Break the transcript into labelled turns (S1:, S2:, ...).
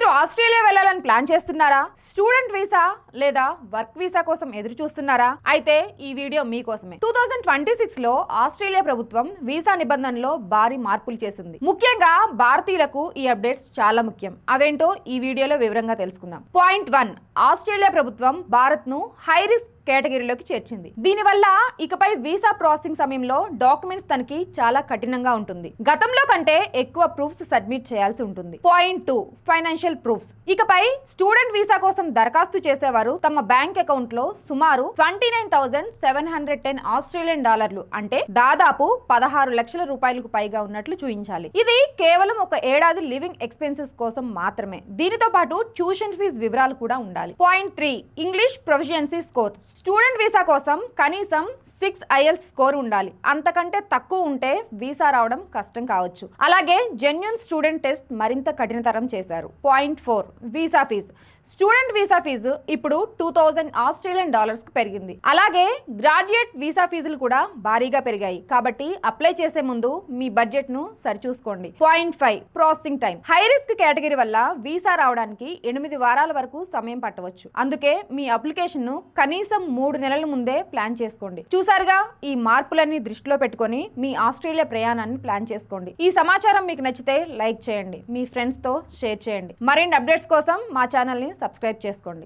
S1: మీరు ఆస్ట్రేలియా వెళ్ళాలని ప్లాన్ చేస్తున్నారా? స్టూడెంట్ వీసా లేదా వర్క్ వీసా కోసం ఎదురు చూస్తున్నారా? అయితే ఈ వీడియో మీకోసమే. 2026 లో ఆస్ట్రేలియా ప్రభుత్వం వీసా నిబంధనలో భారీ మార్పులు చేసింది. ముఖ్యంగా భారతీయులకు ఈ అప్డేట్స్ చాలా ముఖ్యం. అవేంటో ఈ వీడియోలో వివరంగా తెలుసుకుందాం. పాయింట్ 1, ఆస్ట్రేలియా ప్రభుత్వం భారత్ ను హై రిస్క్ కేటగిరీలోకి చేర్చింది. దీనివల్ల ఇకపై వీసా ప్రాసెసింగ్ సమయంలో డాక్యుమెంట్స్ తనిఖీ చాలా కఠినంగా ఉంటుంది. గతంలో కంటే ఎక్కువ ప్రూఫ్స్ సబ్మిట్ చేయాల్సి ఉంటుంది. Point 2, financial proofs. ఇకపై స్టూడెంట్ వీసా కోసం దరఖాస్తు చేసేవారు తమ బ్యాంక్ అకౌంట్ లో సుమారు 29,710 ఆస్ట్రేలియన్ డాలర్లు అంటే దాదాపు 16 లక్షల రూపాయలకు పైగా ఉన్నట్లు చూపించాలి. ఇది కేవలం ఒక ఏడాది లివింగ్ ఎక్స్పెన్సెస్ కోసం మాత్రమే. దీనితో పాటు ట్యూషన్ ఫీజు వివరాలు కూడా ఉండాలి. Point 3, English proficiency score. Student visa కోసం కనీసం 6 IELTS స్కోర్ ఉండాలి. అంతకంటే తక్కువ ఉంటే వీసా రావడం కష్టం కావచ్చు. అలాగే జెన్యూన్ స్టూడెంట్ టెస్ట్ మరింత కఠినతరం చేశారు. Point 4, visa fee. Student visa fee ఇప్పుడు 2000 ఆస్ట్రేలియన్ డాలర్స్ కు పెరిగింది. అలాగే గ్రాడ్యుయేట్ వీసా ఫీజులు కూడా భారీగా పెరిగాయి. కాబట్టి అప్లై చేసే ముందు మీ బడ్జెట్ ను సరిచూసుకోండి. Point 5, processing time. High risk category వల్ల వీసా రావడానికి 8 వారాల వరకు సమయం పట్టవచ్చు. అందుకే మీ అప్లికేషన్ ను కనీసం 3 నెలల ముందే ప్లాన్ చేసుకోండి. చూసారుగా, ఈ మార్పులన్నీ దృష్టిలో పెట్టుకొని మీ ఆస్ట్రేలియా ప్రయాణాన్ని ప్లాన్ చేసుకోండి. ఈ సమాచారం మీకు నచ్చితే లైక్ చేయండి, మీ ఫ్రెండ్స్ తో షేర్ చేయండి. మరిన్ని అప్డేట్స్ కోసం మా ఛానల్ ని సబ్స్క్రైబ్ చేసుకోండి.